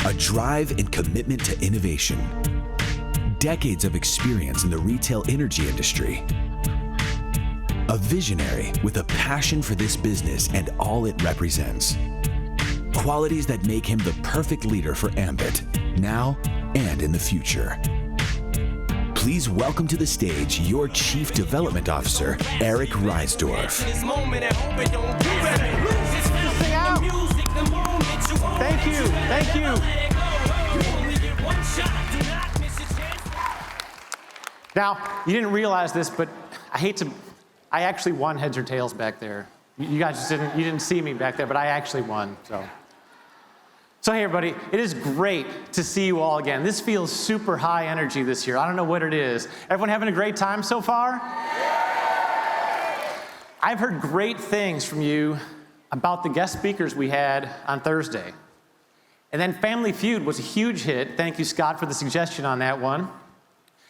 a drive and commitment to innovation, decades of experience in the retail energy industry, a visionary with a passion for this business and all it represents. Qualities that make him the perfect leader for Ambit, now and in the future. Please welcome to the stage your Chief Development Officer, Eric Reisdorf. Thank you, thank you. Now, you didn't realize this, but I actually won heads or tails back there. You guys just didn't see me back there, but I actually won, So hey everybody, it is great to see you all again. This feels super high energy this year. I don't know what it is. Everyone having a great time so far? I've heard great things from you about the guest speakers we had on Thursday. And then Family Feud was a huge hit. Thank you, Scott, for the suggestion on that one.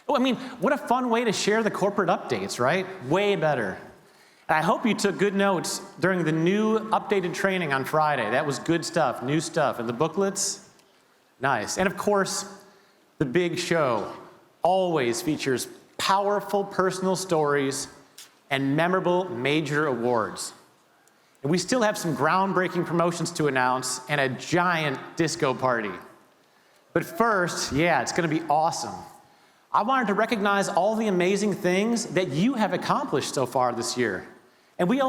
Oh, I mean, what a fun way to share the corporate updates, right? Way better. And I hope you took good notes during the new updated training on Friday. That was good stuff, new stuff. And the booklets, nice. And of course, the big show always features powerful personal stories and memorable major awards. And we still have some groundbreaking promotions to announce and a giant disco party. But first, yeah, it's gonna be awesome. I wanted to recognize all the amazing things that you have accomplished so far this year. And we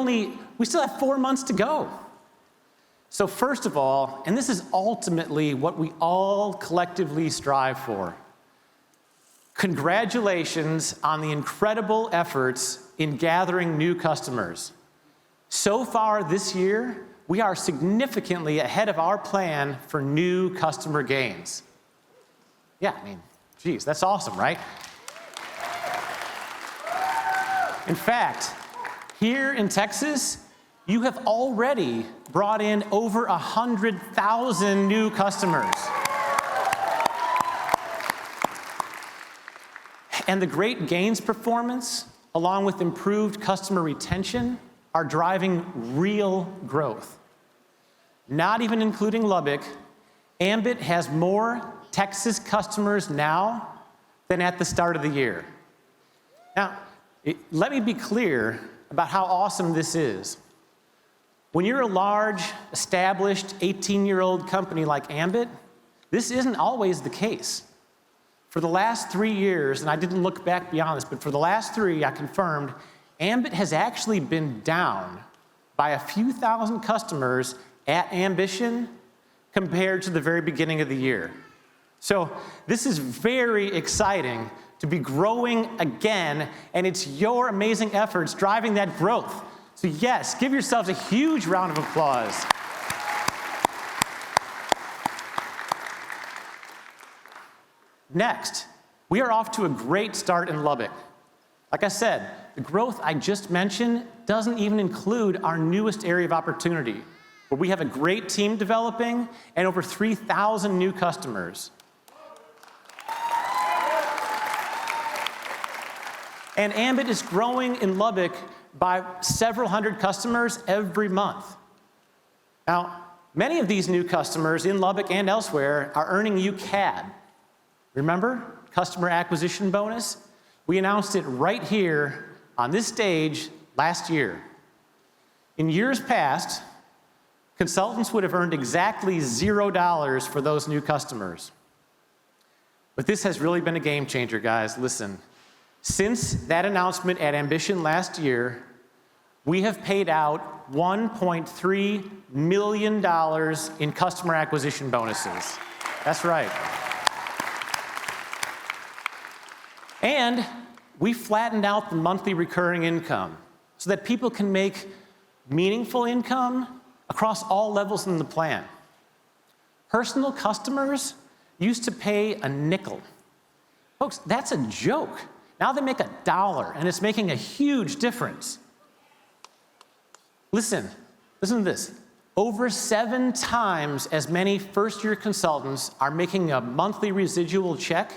still have 4 months to go. So first of all, and this is ultimately what we all collectively strive for, congratulations on the incredible efforts in gathering new customers. So far this year, we are significantly ahead of our plan for new customer gains. Yeah, I mean, geez, that's awesome, right? In fact, here in Texas, you have already brought in over 100,000 new customers. And the great gains performance, along with improved customer retention, are driving real growth. Not even including Lubbock, Ambit has more Texas customers now than at the start of the year. Now, let me be clear about how awesome this is. When you're a large, established 18-year-old company like Ambit, this isn't always the case. For the last 3 years, and I didn't look back beyond this, but for the last 3, I confirmed, Ambit has actually been down by a few thousand customers at Ambition compared to the very beginning of the year. So this is very exciting to be growing again, and it's your amazing efforts driving that growth. So yes, give yourselves a huge round of applause. Next, we are off to a great start in Lubbock. Like I said, the growth I just mentioned doesn't even include our newest area of opportunity, where we have a great team developing and over 3,000 new customers. And Ambit is growing in Lubbock by several hundred customers every month. Now, many of these new customers in Lubbock and elsewhere are earning you CAD. Remember, customer acquisition bonus? We announced it right here on this stage last year. In years past, consultants would have earned exactly $0 for those new customers. But this has really been a game changer, guys. Listen. Since that announcement at Ambition last year, we have paid out $1.3 million in customer acquisition bonuses. That's right. And we flattened out the monthly recurring income so that people can make meaningful income across all levels in the plan. Personal customers used to pay a nickel. Folks, that's a joke. Now they make $1, and it's making a huge difference. Listen to this. Over 7 times as many first-year consultants are making a monthly residual check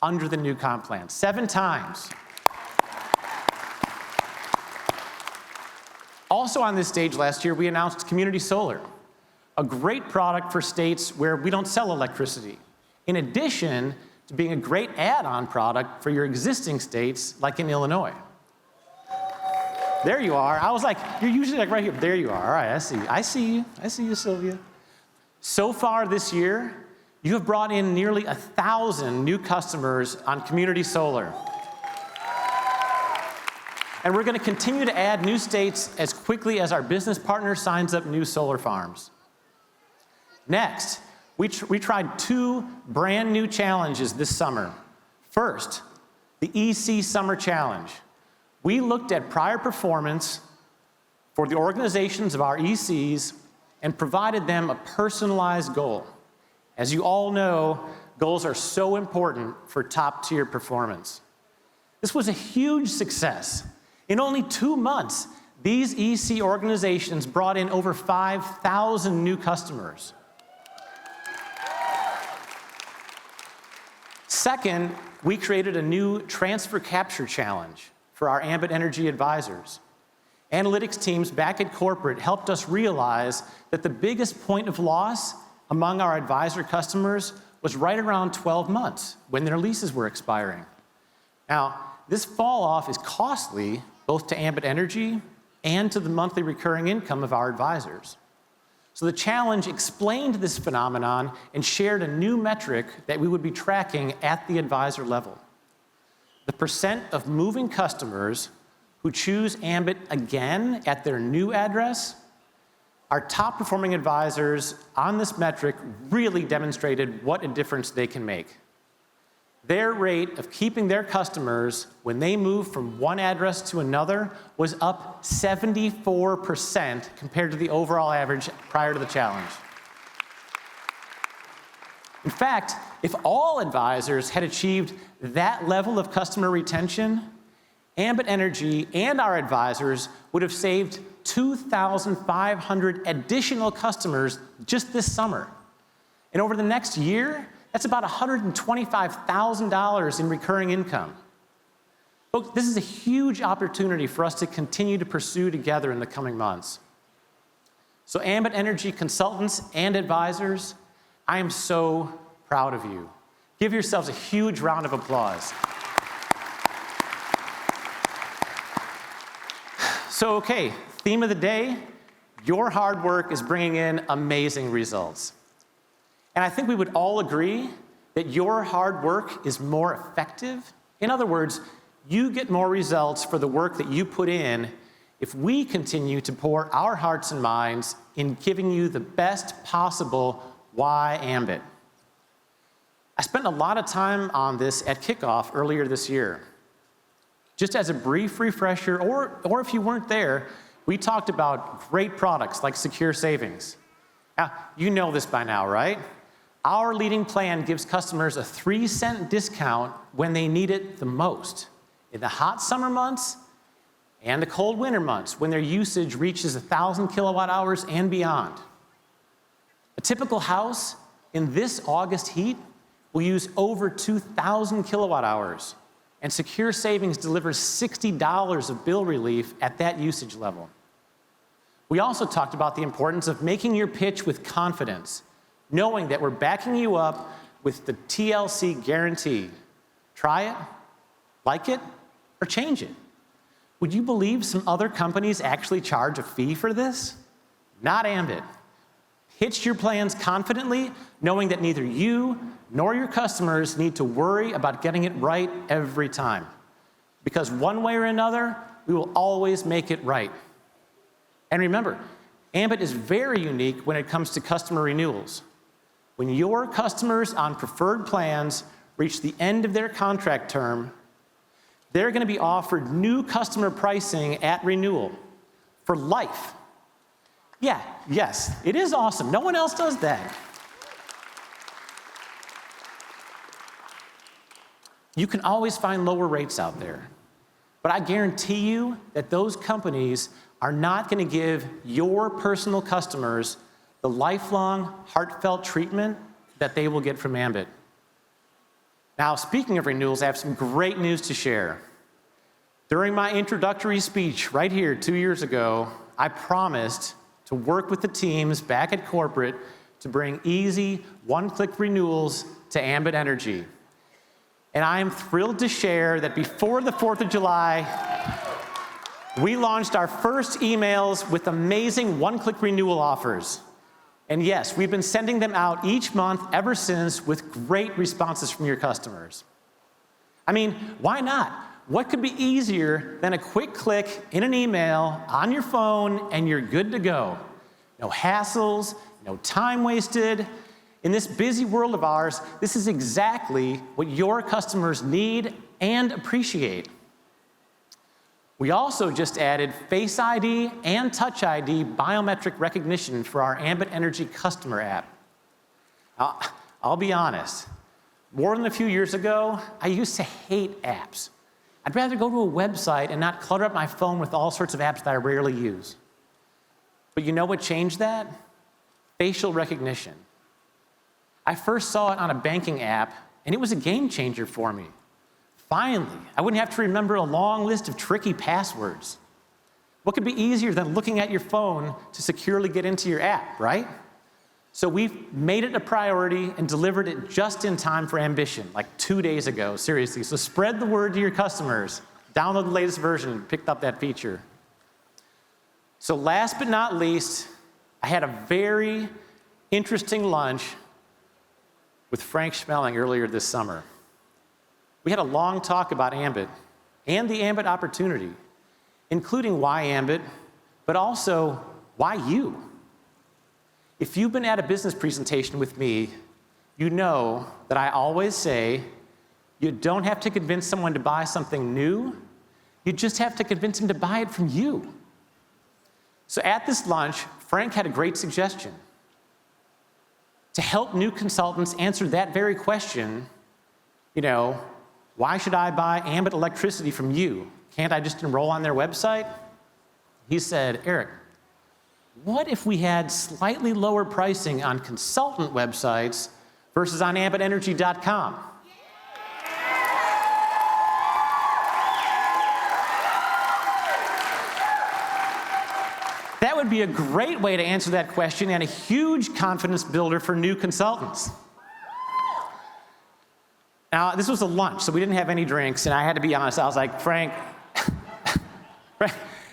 under the new comp plan. 7 times. Also on this stage last year, we announced community solar. a great product for states where we don't sell electricity, in addition to being a great add-on product for your existing states, like in Illinois. There you are. I was like, you're usually like right here. There you are. All right, I see you, Sylvia. So far this year, you have brought in nearly 1,000 new customers on community solar. And we're going to continue to add new states as quickly as our business partner signs up new solar farms. Next, we tried 2 brand new challenges this summer. First, the EC Summer Challenge. We looked at prior performance for the organizations of our ECs and provided them a personalized goal. As you all know, goals are so important for top-tier performance. This was a huge success. In only 2 months, these EC organizations brought in over 5,000 new customers. Second, we created a new transfer capture challenge for our Ambit Energy advisors. Analytics teams back at corporate helped us realize that the biggest point of loss among our advisor customers was right around 12 months when their leases were expiring. Now, this fall off is costly both to Ambit Energy and to the monthly recurring income of our advisors. So the challenge explained this phenomenon and shared a new metric that we would be tracking at the advisor level. The percent of moving customers who choose Ambit again at their new address. Our top performing advisors on this metric really demonstrated what a difference they can make. Their rate of keeping their customers when they move from one address to another was up 74% compared to the overall average prior to the challenge. In fact, if all advisors had achieved that level of customer retention, Ambit Energy and our advisors would have saved 2,500 additional customers just this summer. And over the next year, that's about $125,000 in recurring income. Folks, this is a huge opportunity for us to continue to pursue together in the coming months. So Ambit Energy consultants and advisors, I am so proud of you. Give yourselves a huge round of applause. So, okay, theme of the day, your hard work is bringing in amazing results. And I think we would all agree that your hard work is more effective. In other words, you get more results for the work that you put in if we continue to pour our hearts and minds in giving you the best possible why Ambit. I spent a lot of time on this at kickoff earlier this year. Just as a brief refresher, or if you weren't there, we talked about great products like Secure Savings. Now, you know this by now, right? Our leading plan gives customers a 3-cent discount when they need it the most, in the hot summer months and the cold winter months when their usage reaches 1,000 kilowatt hours and beyond. A typical house in this August heat will use over 2,000 kilowatt hours, and Secure Savings delivers $60 of bill relief at that usage level. We also talked about the importance of making your pitch with confidence, knowing that we're backing you up with the TLC guarantee. Try it, like it, or change it. Would you believe some other companies actually charge a fee for this? Not Ambit. Pitch your plans confidently, knowing that neither you nor your customers need to worry about getting it right every time. Because one way or another, we will always make it right. And remember, Ambit is very unique when it comes to customer renewals. When your customers on preferred plans reach the end of their contract term, they're going to be offered new customer pricing at renewal for life. Yeah, yes, it is awesome. No one else does that. You can always find lower rates out there, but I guarantee you that those companies are not going to give your personal customers the lifelong, heartfelt treatment that they will get from Ambit. Now, speaking of renewals, I have some great news to share. During my introductory speech right here 2 years ago, I promised to work with the teams back at corporate to bring easy, one-click renewals to Ambit Energy. And I am thrilled to share that before the 4th of July, we launched our first emails with amazing one-click renewal offers. And yes, we've been sending them out each month ever since with great responses from your customers. I mean, why not? What could be easier than a quick click in an email on your phone and you're good to go? No hassles, no time wasted. In this busy world of ours, this is exactly what your customers need and appreciate. We also just added Face ID and Touch ID biometric recognition for our Ambit Energy customer app. I'll be honest, more than a few years ago, I used to hate apps. I'd rather go to a website and not clutter up my phone with all sorts of apps that I rarely use. But you know what changed that? Facial recognition. I first saw it on a banking app, and it was a game changer for me. Finally, I wouldn't have to remember a long list of tricky passwords. What could be easier than looking at your phone to securely get into your app, right? So we've made it a priority and delivered it just in time for Ambition, like 2 days ago, seriously. So spread the word to your customers. Download the latest version and pick up that feature. So last but not least, I had a very interesting lunch with Frank Schmeling earlier this summer. We had a long talk about Ambit and the Ambit opportunity, including why Ambit, but also why you. If you've been at a business presentation with me, you know that I always say, you don't have to convince someone to buy something new, you just have to convince them to buy it from you. So at this lunch, Frank had a great suggestion. To help new consultants answer that very question, why should I buy Ambit electricity from you? Can't I just enroll on their website? He said, Eric, what if we had slightly lower pricing on consultant websites versus on ambitenergy.com? That would be a great way to answer that question and a huge confidence builder for new consultants. Now, this was a lunch, so we didn't have any drinks, and I had to be honest. I was like, Frank,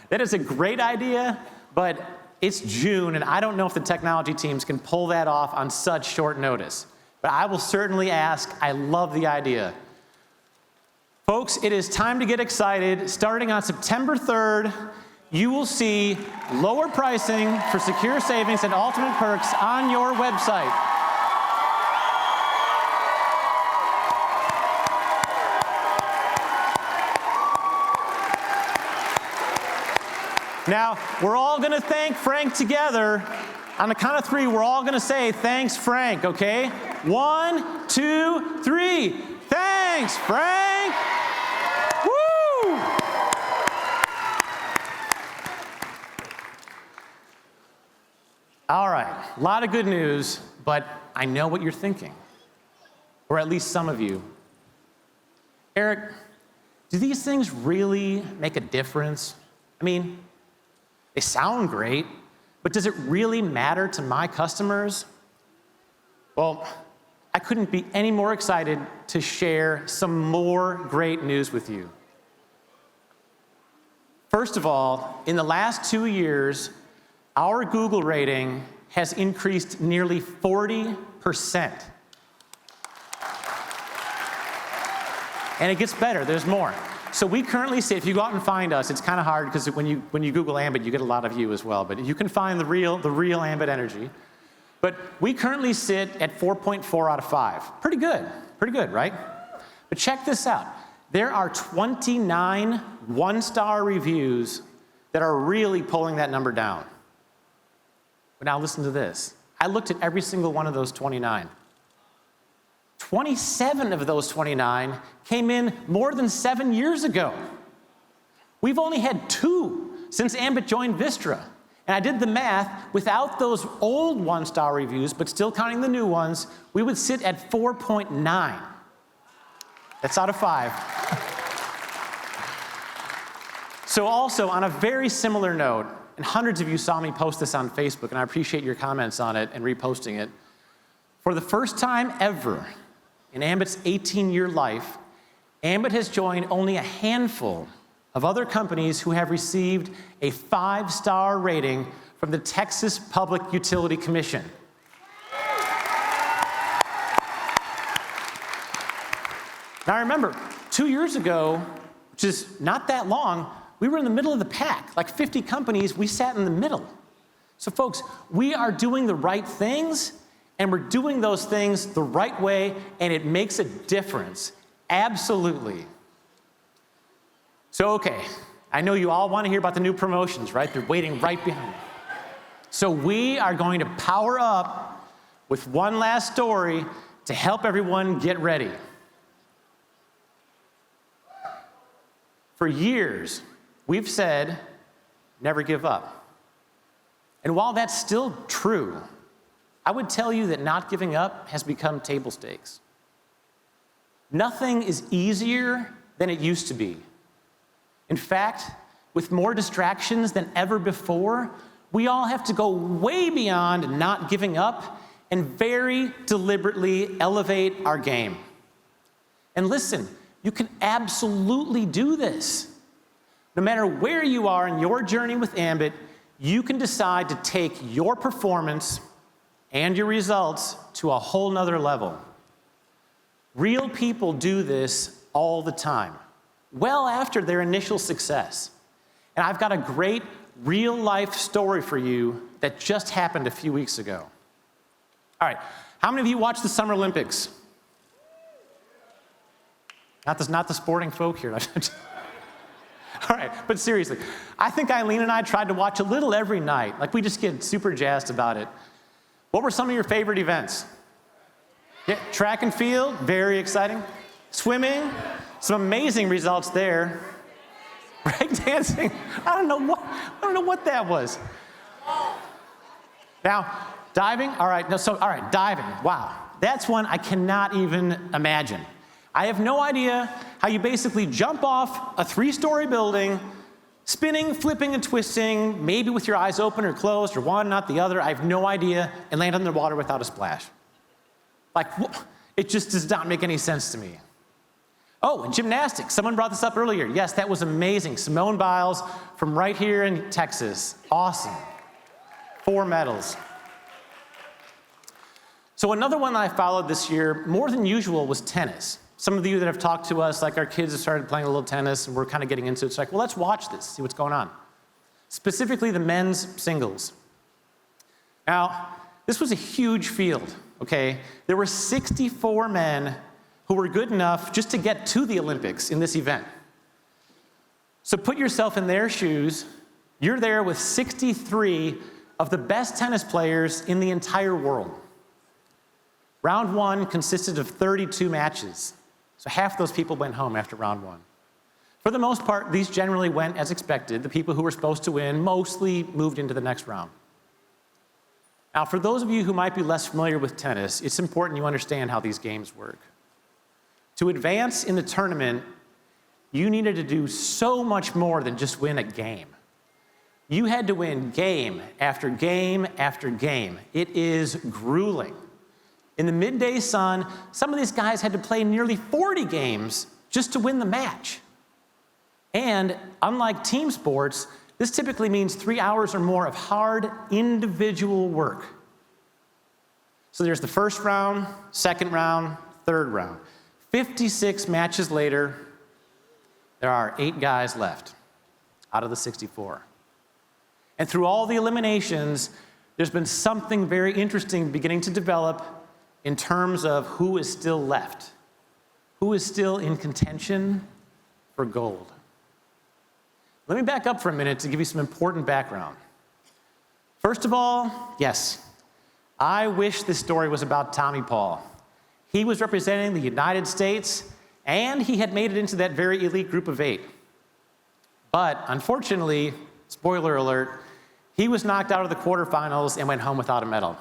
that is a great idea, but it's June, and I don't know if the technology teams can pull that off on such short notice. But I will certainly ask. I love the idea. Folks, it is time to get excited. Starting on September 3rd, you will see lower pricing for Secure Savings and Ultimate Perks on your website. Now, we're all going to thank Frank together. On the count of 3, we're all going to say, thanks, Frank, okay? 1, 2, 3. Thanks, Frank! Woo! All right, a lot of good news, but I know what you're thinking, or at least some of you. Eric, do these things really make a difference? I mean, they sound great, but does it really matter to my customers? Well, I couldn't be any more excited to share some more great news with you. First of all, in the last 2 years, our Google rating has increased nearly 40%. And it gets better, there's more. So we currently sit, if you go out and find us, it's kind of hard because when you Google Ambit, you get a lot of you as well, but you can find the real Ambit Energy. But we currently sit at 4.4 out of 5. Pretty good, right? But check this out. There are 29 one-star reviews that are really pulling that number down. But now listen to this. I looked at every single one of those 29. 27 of those 29 came in more than 7 years ago. We've only had 2 since Ambit joined Vistra. And I did the math. Without those old one-star reviews, but still counting the new ones, we would sit at 4.9. That's out of 5. So also, on a very similar note, and hundreds of you saw me post this on Facebook, and I appreciate your comments on it and reposting it. For the first time ever in Ambit's 18-year life, Ambit has joined only a handful of other companies who have received a 5-star rating from the Texas Public Utility Commission. Now remember, 2 years ago, which is not that long, we were in the middle of the pack. Like 50 companies, we sat in the middle. So folks, we are doing the right things, and we're doing those things the right way, and it makes a difference. Absolutely. So, okay, I know you all want to hear about the new promotions, right? They're waiting right behind me. So we are going to power up with one last story to help everyone get ready. For years, we've said, never give up. And while that's still true, I would tell you that not giving up has become table stakes. Nothing is easier than it used to be. In fact, with more distractions than ever before, we all have to go way beyond not giving up and very deliberately elevate our game. And listen, you can absolutely do this. No matter where you are in your journey with Ambit, you can decide to take your performance and your results to a whole nother level. Real people do this all the time, well after their initial success. And I've got a great real-life story for you that just happened a few weeks ago. All right, how many of you watched the Summer Olympics? Not the sporting folk here. All right, but seriously, I think Eileen and I tried to watch a little every night. Like, we just get super jazzed about it. What were some of your favorite events? Yeah, track and field, very exciting. Swimming, some amazing results there. Breakdancing, I don't know what that was. Now, diving, all right, diving, wow. That's one I cannot even imagine. I have no idea how you basically jump off a 3-story building, spinning, flipping, and twisting, maybe with your eyes open or closed, or one, not the other, I have no idea, and land on the water without a splash. Like, it just does not make any sense to me. Oh, and gymnastics. Someone brought this up earlier. Yes, that was amazing. Simone Biles from right here in Texas. Awesome. 4 medals. So another one that I followed this year, more than usual, was tennis. Some of you that have talked to us, like our kids have started playing a little tennis, and we're kind of getting into it. It's like, well, let's watch this, see what's going on. Specifically, the men's singles. Now, this was a huge field, okay? There were 64 men who were good enough just to get to the Olympics in this event. So put yourself in their shoes. You're there with 63 of the best tennis players in the entire world. Round 1 consisted of 32 matches. So half those people went home after round 1. For the most part, these generally went as expected. The people who were supposed to win mostly moved into the next round. Now, for those of you who might be less familiar with tennis, it's important you understand how these games work. To advance in the tournament, you needed to do so much more than just win a game. You had to win game after game after game. It is grueling. In the midday sun, some of these guys had to play nearly 40 games just to win the match. And unlike team sports, this typically means 3 hours or more of hard individual work. So there's the first round, second round, third round. 56 matches later, there are 8 guys left out of the 64. And through all the eliminations, there's been something very interesting beginning to develop in terms of who is still left, who is still in contention for gold. Let me back up for a minute to give you some important background. First of all, yes, I wish this story was about Tommy Paul. He was representing the United States, and he had made it into that very elite group of 8. But unfortunately, spoiler alert, he was knocked out of the quarterfinals and went home without a medal.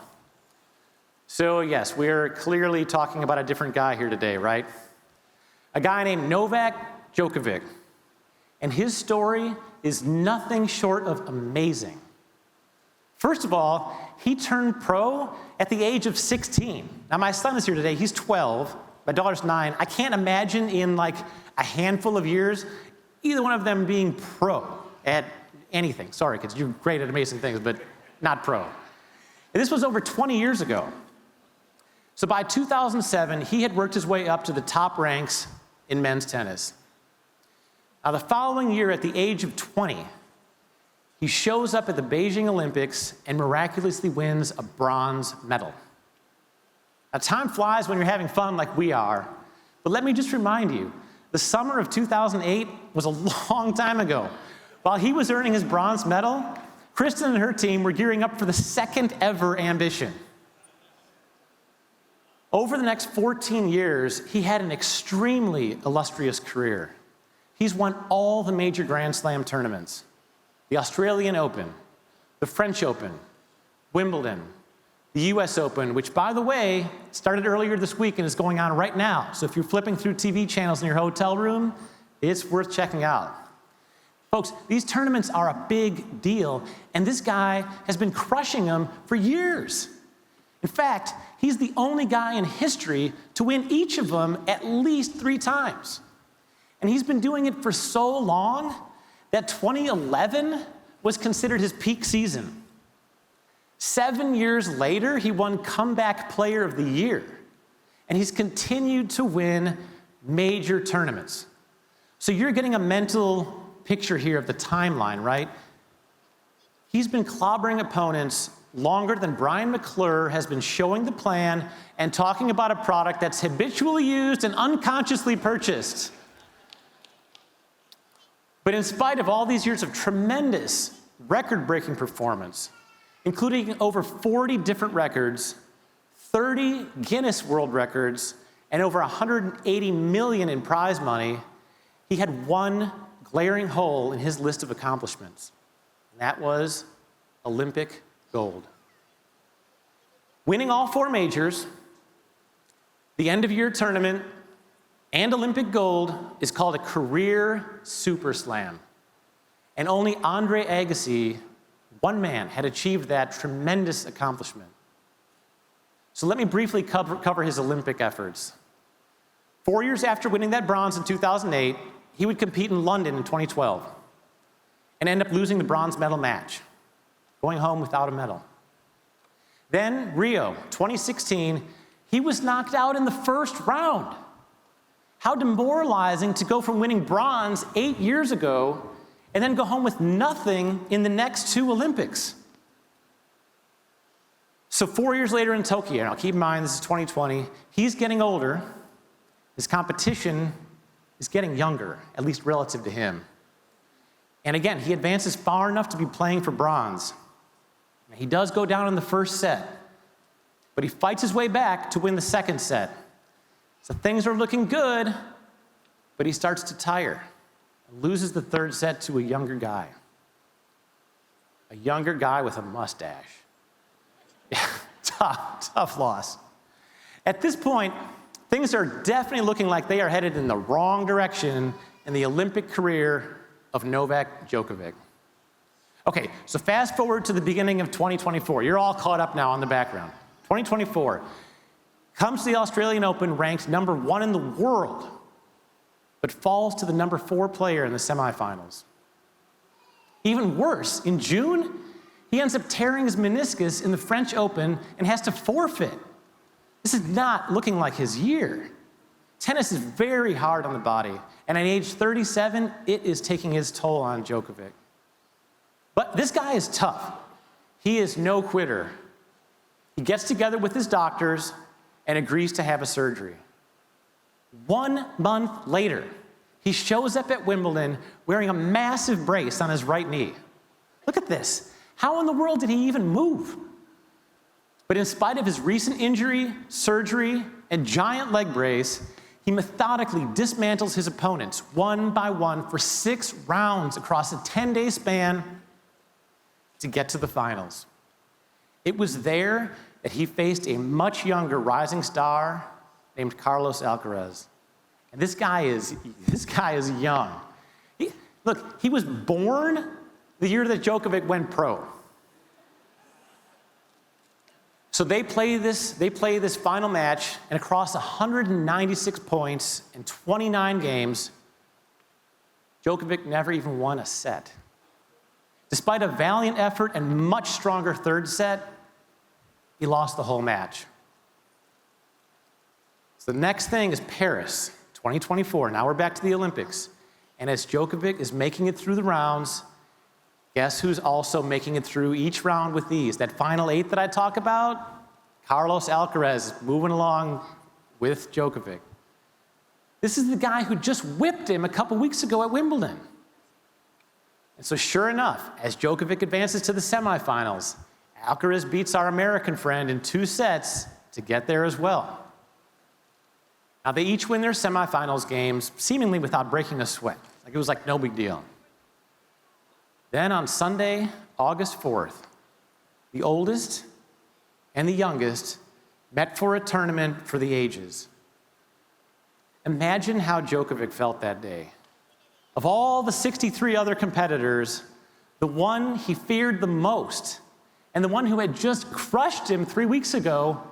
So yes, we're clearly talking about a different guy here today, right? A guy named Novak Djokovic. And his story is nothing short of amazing. First of all, he turned pro at the age of 16. Now, my son is here today. He's 12. My daughter's 9. I can't imagine in like a handful of years either one of them being pro at anything. Sorry, kids, you're great at amazing things, but not pro. And this was over 20 years ago. So by 2007, he had worked his way up to the top ranks in men's tennis. Now, the following year, at the age of 20, he shows up at the Beijing Olympics and miraculously wins a bronze medal. Now, time flies when you're having fun like we are, but let me just remind you, the summer of 2008 was a long time ago. While he was earning his bronze medal, Kristen and her team were gearing up for the second ever ambition. Over the next 14 years, he had an extremely illustrious career. He's won all the major Grand Slam tournaments: the Australian Open, the French Open, Wimbledon, the US Open, which, by the way, started earlier this week and is going on right now. So if you're flipping through TV channels in your hotel room, it's worth checking out. Folks, these tournaments are a big deal, and this guy has been crushing them for years. In fact, he's the only guy in history to win each of them at least 3 times. And he's been doing it for so long that 2011 was considered his peak season. 7 years later, he won Comeback Player of the Year, and he's continued to win major tournaments. So you're getting a mental picture here of the timeline, right? He's been clobbering opponents longer than Brian McClure has been showing the plan and talking about a product that's habitually used and unconsciously purchased. But in spite of all these years of tremendous record-breaking performance, including over 40 different records, 30 Guinness World Records, and over $180 million in prize money, he had one glaring hole in his list of accomplishments, and that was Olympic gold. Winning all 4 majors, the end-of-year tournament, and Olympic gold is called a career super slam. And only Andre Agassi, one man, had achieved that tremendous accomplishment. So let me briefly cover his Olympic efforts. 4 years after winning that bronze in 2008, he would compete in London in 2012 and end up losing the bronze medal match, going home without a medal. Then Rio, 2016, he was knocked out in the first round. How demoralizing to go from winning bronze 8 years ago and then go home with nothing in the next 2 Olympics. So 4 years later in Tokyo, now keep in mind this is 2020, he's getting older, his competition is getting younger, at least relative to him. And again, he advances far enough to be playing for bronze. He does go down in the first set, but he fights his way back to win the second set. So things are looking good, but he starts to tire and loses the third set to a younger guy. A younger guy with a mustache. Yeah, tough loss. At this point, things are definitely looking like they are headed in the wrong direction in the Olympic career of Novak Djokovic. Okay, so fast forward to the beginning of 2024. You're all caught up now on the background. 2024 comes to the Australian Open ranked number 1 in the world, but falls to the number 4 player in the semifinals. Even worse, in June, he ends up tearing his meniscus in the French Open and has to forfeit. This is not looking like his year. Tennis is very hard on the body, and at age 37, it is taking its toll on Djokovic. But this guy is tough. He is no quitter. He gets together with his doctors and agrees to have a surgery. 1 month later, he shows up at Wimbledon wearing a massive brace on his right knee. Look at this. How in the world did he even move? But in spite of his recent injury, surgery, and giant leg brace, he methodically dismantles his opponents one by one for 6 rounds across a 10-day span to get to the finals. It was there that he faced a much younger rising star named Carlos Alcaraz. And this guy is young. He was born the year that Djokovic went pro. So they play this final match, and across 196 points in 29 games, Djokovic never even won a set. Despite a valiant effort and much stronger third set, he lost the whole match. So the next thing is Paris, 2024. Now we're back to the Olympics. And as Djokovic is making it through the rounds, guess who's also making it through each round with ease? That final 8 that I talk about, Carlos Alcaraz moving along with Djokovic. This is the guy who just whipped him a couple weeks ago at Wimbledon. And so sure enough, as Djokovic advances to the semifinals, Alcaraz beats our American friend in 2 sets to get there as well. Now they each win their semifinals games seemingly without breaking a sweat. It was like no big deal. Then on Sunday, August 4th, the oldest and the youngest met for a tournament for the ages. Imagine how Djokovic felt that day. Of all the 63 other competitors, the one he feared the most and the one who had just crushed him 3 weeks ago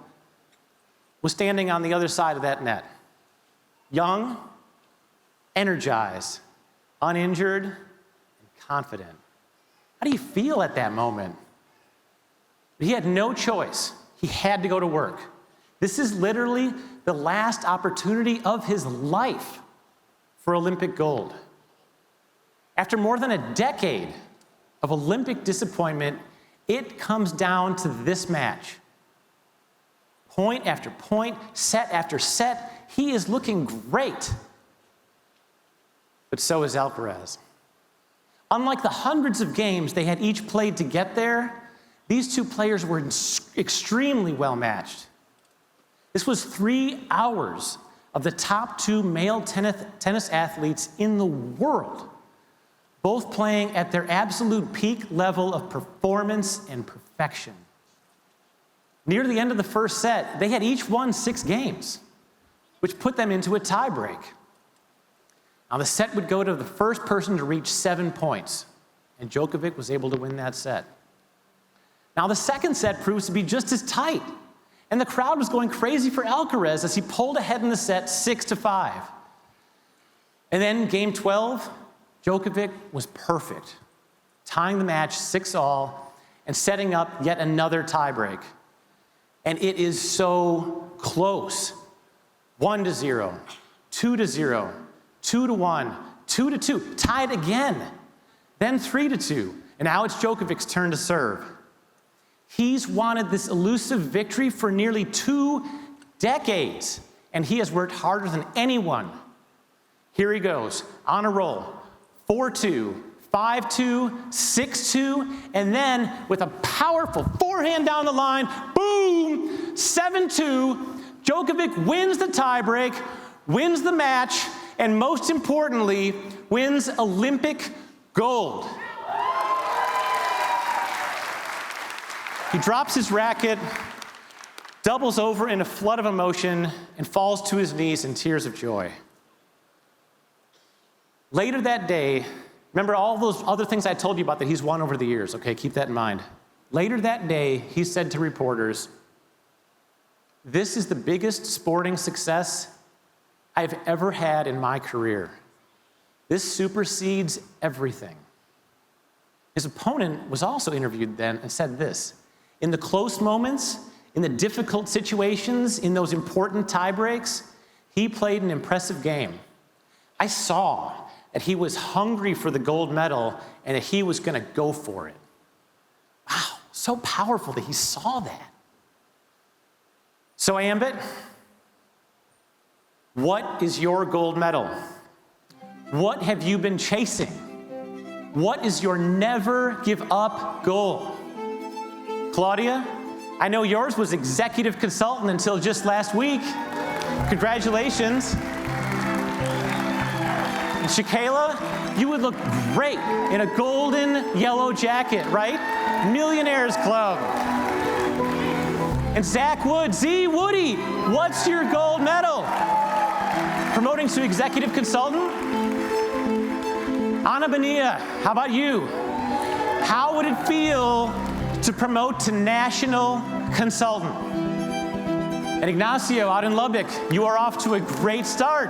was standing on the other side of that net. Young, energized, uninjured, and confident. How do you feel at that moment? He had no choice. He had to go to work. This is literally the last opportunity of his life for Olympic gold. After more than a decade of Olympic disappointment, it comes down to this match. Point after point, set after set, he is looking great. But so is Alcaraz. Unlike the hundreds of games they had each played to get there, these two players were extremely well matched. This was 3 hours of the top 2 male tennis athletes in the world, both playing at their absolute peak level of performance and perfection. Near the end of the first set, they had each won 6 games, which put them into a tiebreak. Now the set would go to the first person to reach 7 points, and Djokovic was able to win that set. Now the second set proves to be just as tight, and the crowd was going crazy for Alcaraz as he pulled ahead in the set 6-5. And then game 12, Djokovic was perfect, tying the match 6-all and setting up yet another tiebreak. And it is so close. 1-0, 2-0, 2-1, 2-2, tied again. Then 3-2, and now it's Djokovic's turn to serve. He's wanted this elusive victory for nearly 2 decades, and he has worked harder than anyone. Here he goes, on a roll. 4-2, 5-2, 6-2, and then with a powerful forehand down the line, boom, 7-2. Djokovic wins the tiebreak, wins the match, and most importantly, wins Olympic gold. He drops his racket, doubles over in a flood of emotion, and falls to his knees in tears of joy. Later that day, remember all those other things I told you about that he's won over the years, okay? Keep that in mind. Later that day, he said to reporters, "This is the biggest sporting success I've ever had in my career. This supersedes everything." His opponent was also interviewed then and said this, "In the close moments, in the difficult situations, in those important tiebreaks, he played an impressive game. I saw that he was hungry for the gold medal and that he was going to go for it." Wow, so powerful that he saw that. So Ambit, what is your gold medal? What have you been chasing? What is your never give up goal? Claudia, I know yours was executive consultant until just last week. Congratulations. And Shakayla, you would look great in a golden yellow jacket, right? Millionaires Club. And Zach Wood, Z Woody, what's your gold medal? Promoting to executive consultant? Anna Bonilla, how about you? How would it feel to promote to national consultant. And Ignacio out in Lubbock, you are off to a great start.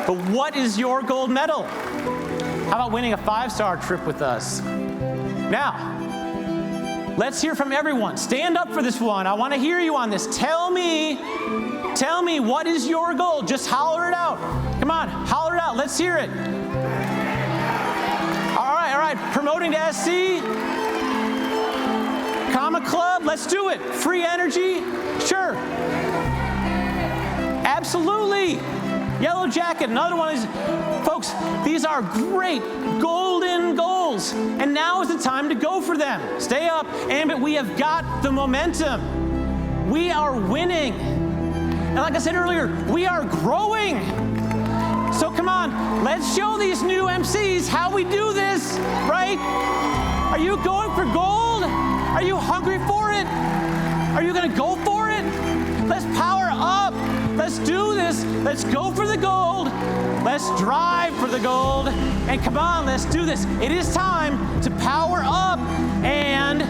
But what is your gold medal? How about winning a 5-star trip with us? Now, let's hear from everyone. Stand up for this one. I want to hear you on this. Tell me, what is your goal? Just holler it out. Come on, holler it out. Let's hear it. All right. Promoting to SC. Comma Club, let's do it. Free energy, sure. Absolutely. Yellow Jacket, another one is, folks, these are great golden goals. And now is the time to go for them. Stay up, Ambit, we have got the momentum. We are winning. And like I said earlier, we are growing. So come on, let's show these new MCs how we do this, right? Are you going for gold? Are you hungry for it? Are you gonna go for it? Let's power up. Let's do this. Let's go for the gold. Let's drive for the gold. And come on, let's do this. It is time to power up and